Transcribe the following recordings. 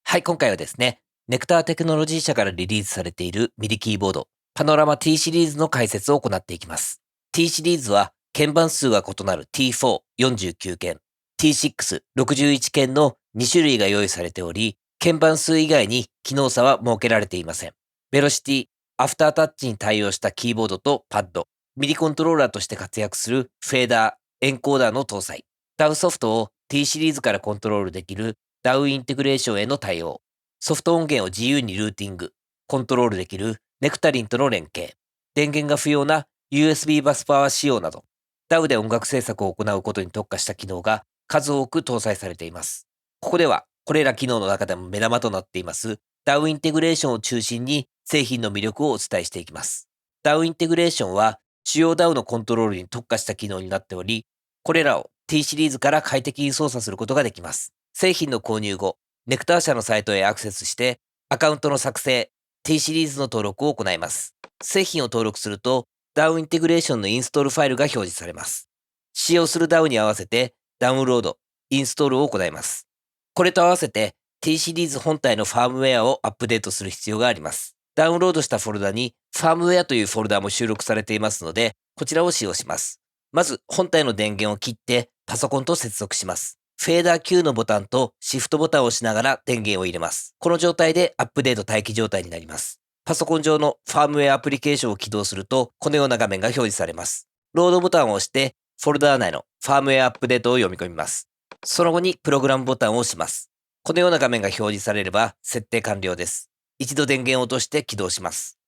はい、今回はですね、ネクターテクノロジー社からリリースされているミディキーボード、パノラマ T シリーズの解説を行っていきます。T シリーズは、鍵盤数が異なる T4、49件、T6、61件の2種類が用意されており、鍵盤数以外に機能差は設けられていません。ベロシティ、アフタータッチに対応したキーボードとパッド、ミディコントローラーとして活躍するフェーダー、エンコーダーの搭載、DAW ソフトを T シリーズからコントロールできる DAW インテグレーションへの対応、ソフト音源を自由にルーティング、コントロールできるネクタリンとの連携、電源が不要な USB バスパワー仕様など、DAW で音楽制作を行うことに特化した機能が数多く搭載されています。ここでは、これら機能の中でも目玉となっています DAW インテグレーションを中心に製品の魅力をお伝えしていきます。DAW インテグレーションは主要 DAW のコントロールに特化した機能になっており、これらを T シリーズから快適に操作することができます。製品の購入後、ネクター社のサイトへアクセスして、アカウントの作成、T シリーズの登録を行います。製品を登録すると、DAW インテグレーションのインストールファイルが表示されます。使用する DAW に合わせて、ダウンロード、インストールを行います。これと合わせて、T シリーズ本体のファームウェアをアップデートする必要があります。ダウンロードしたフォルダに、ファームウェアというフォルダも収録されていますので、こちらを使用します。まず、本体の電源を切って、パソコンと接続します。フェーダー Q のボタンとシフトボタンを押しながら電源を入れます。この状態でアップデート待機状態になります。パソコン上のファームウェアアプリケーションを起動すると、このような画面が表示されます。ロードボタンを押して、フォルダー内のファームウェアアップデートを読み込みます。その後にプログラムボタンを押します。このような画面が表示されれば設定完了です。一度電源を落として起動します。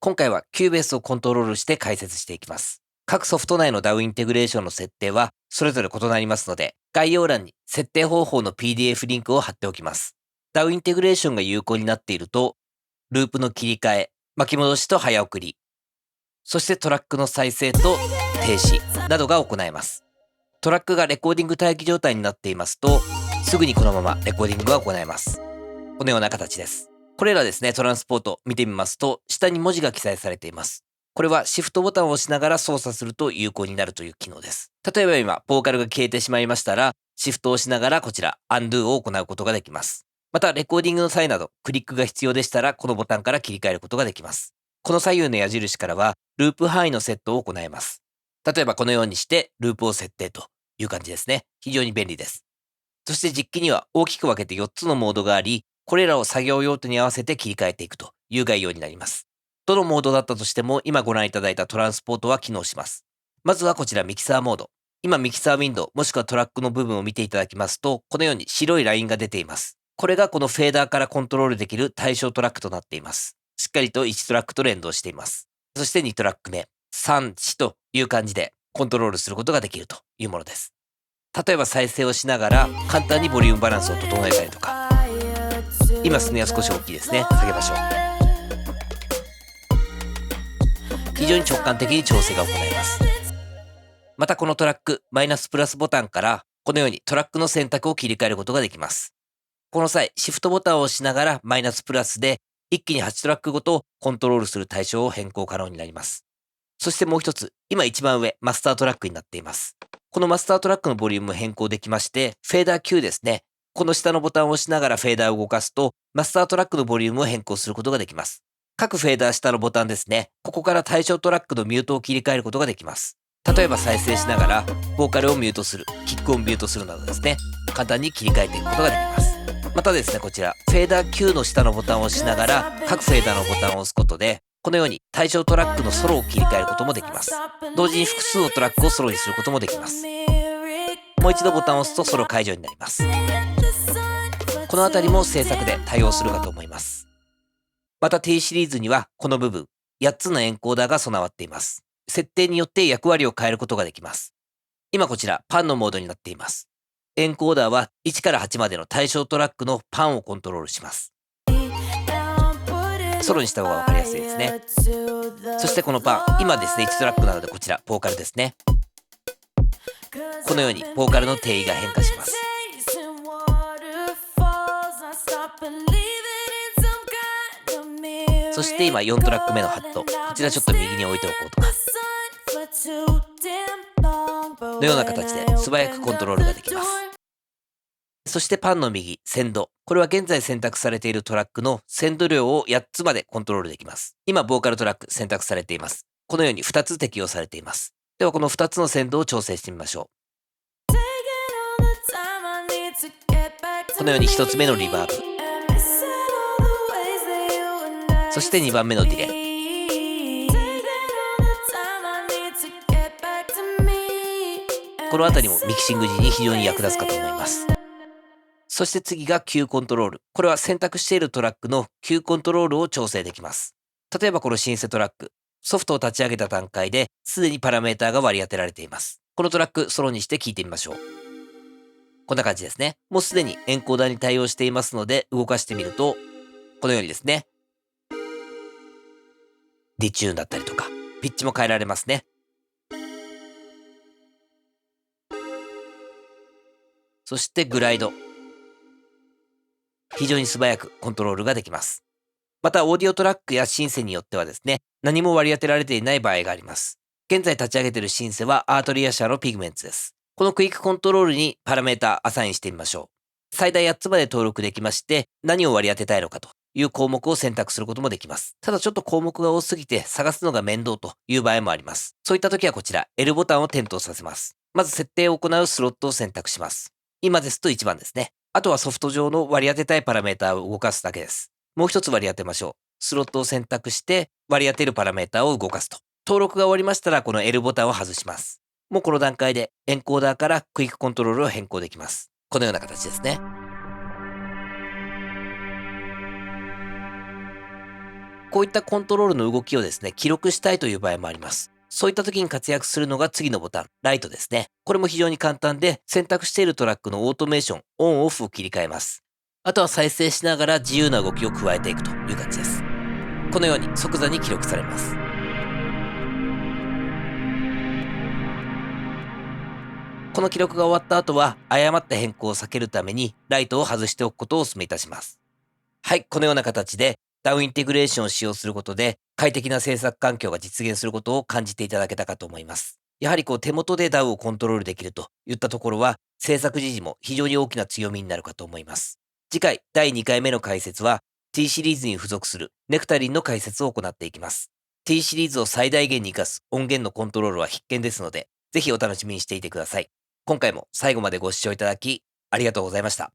今回は Cubase をコントロールして解説していきます。各ソフト内の DAW インテグレーションの設定はそれぞれ異なりますので、概要欄に設定方法の PDF リンクを貼っておきます。DAW インテグレーションが有効になっていると、ループの切り替え、巻き戻しと早送り、そしてトラックの再生と停止などが行えます。トラックがレコーディング待機状態になっていますと、すぐにこのままレコーディングが行えます。このような形です。これらですね、トランスポート見てみますと、下に文字が記載されています。これはシフトボタンを押しながら操作すると有効になるという機能です。例えば今、ボーカルが消えてしまいましたら、シフトを押しながらこちら、Undo を行うことができます。また、レコーディングの際など、クリックが必要でしたら、このボタンから切り替えることができます。この左右の矢印からは、ループ範囲のセットを行えます。例えばこのようにして、ループを設定という感じですね。非常に便利です。そして実機には大きく分けて4つのモードがあり、これらを作業用途に合わせて切り替えていくという概要になります。どのモードだったとしても、今ご覧いただいたトランスポートは機能します。まずはこちらミキサーモード。今ミキサーウィンドウ、もしくはトラックの部分を見ていただきますと、このように白いラインが出ています。これがこのフェーダーからコントロールできる対象トラックとなっています。しっかりと1トラックと連動しています。そして2トラック目、3、4という感じでコントロールすることができるというものです。例えば再生をしながら簡単にボリュームバランスを整えたりとか、今スネア少し大きいですね。下げましょう。非常に直感的に調整が行えます。またこのトラック、マイナスプラスボタンからこのようにトラックの選択を切り替えることができます。この際、シフトボタンを押しながらマイナスプラスで一気に8トラックごとコントロールする対象を変更可能になります。そしてもう一つ、今一番上、マスタートラックになっています。このマスタートラックのボリュームを変更できまして、フェーダー Q ですね。この下のボタンを押しながらフェーダーを動かすと、マスタートラックのボリュームを変更することができます。各フェーダー下のボタンですね。ここから対象トラックのミュートを切り替えることができます。例えば再生しながら、ボーカルをミュートする、キックをミュートするなどですね。簡単に切り替えていくことができます。またですね、こちら、フェーダー Q の下のボタンを押しながら、各フェーダーのボタンを押すことで、このように対象トラックのソロを切り替えることもできます。同時に複数のトラックをソロにすることもできます。もう一度ボタンを押すとソロ解除になります。このあたりも制作で対応するかと思います。また T シリーズにはこの部分、8つのエンコーダーが備わっています。設定によって役割を変えることができます。今こちらパンのモードになっています。エンコーダーは1から8までの対象トラックのパンをコントロールします。ソロにした方がわかりやすいですね。そしてこのパン、今ですね、1トラックなのでこちら、ボーカルですね。このようにボーカルの定位が変化します。そして今4トラック目のハット、こちらちょっと右に置いておこうとか。のような形で素早くコントロールができます。そしてパンの右、鮮度。これは現在選択されているトラックの鮮度量を8つまでコントロールできます。今、ボーカルトラック選択されています。このように2つ適用されています。では、この2つの鮮度を調整してみましょう。このように1つ目のリバーブ。そして2番目のディレイ。このあたりもミキシング時に非常に役立つかと思います。そして次が Q コントロール。これは選択しているトラックの Q コントロールを調整できます。例えばこのシンセトラック。ソフトを立ち上げた段階で、すでにパラメーターが割り当てられています。このトラック、ソロにして聞いてみましょう。こんな感じですね。もうすでにエンコーダーに対応していますので、動かしてみると、このようにですね、ディチューンだったりとか、ピッチも変えられますね。そしてグライド。非常に素早くコントロールができます。また、オーディオトラックやシンセによってはですね、何も割り当てられていない場合があります。現在立ち上げているシンセはアートリア社のピグメンツです。このクイックコントロールにパラメータアサインしてみましょう。最大8つまで登録できまして、何を割り当てたいのかという項目を選択することもできます。ただちょっと項目が多すぎて探すのが面倒という場合もあります。そういった時はこちら L ボタンを点灯させます。まず設定を行うスロットを選択します。今ですと1番ですね。あとはソフト上の割り当てたいパラメータを動かすだけです。もう一つ割り当てましょう。スロットを選択して割り当てるパラメータを動かすと。登録が終わりましたらこの L ボタンを外します。もうこの段階でエンコーダーからクイックコントロールを変更できます。このような形ですね。こういったコントロールの動きをですね、記録したいという場合もあります。そういった時に活躍するのが次のボタン、ライトですね。これも非常に簡単で、選択しているトラックのオートメーション、オンオフを切り替えます。あとは再生しながら自由な動きを加えていくという感じです。このように即座に記録されます。この記録が終わった後は、誤った変更を避けるために、ライトを外しておくことをお勧めいたします。はい、このような形で、ダウインテグレーションを使用することで、快適な制作環境が実現することを感じていただけたかと思います。やはり手元で DAW をコントロールできるといったところは、制作時も非常に大きな強みになるかと思います。次回、第2回目の解説は、T シリーズに付属するネクタリンの解説を行っていきます。T シリーズを最大限に活かす音源のコントロールは必見ですので、ぜひお楽しみにしていてください。今回も最後までご視聴いただき、ありがとうございました。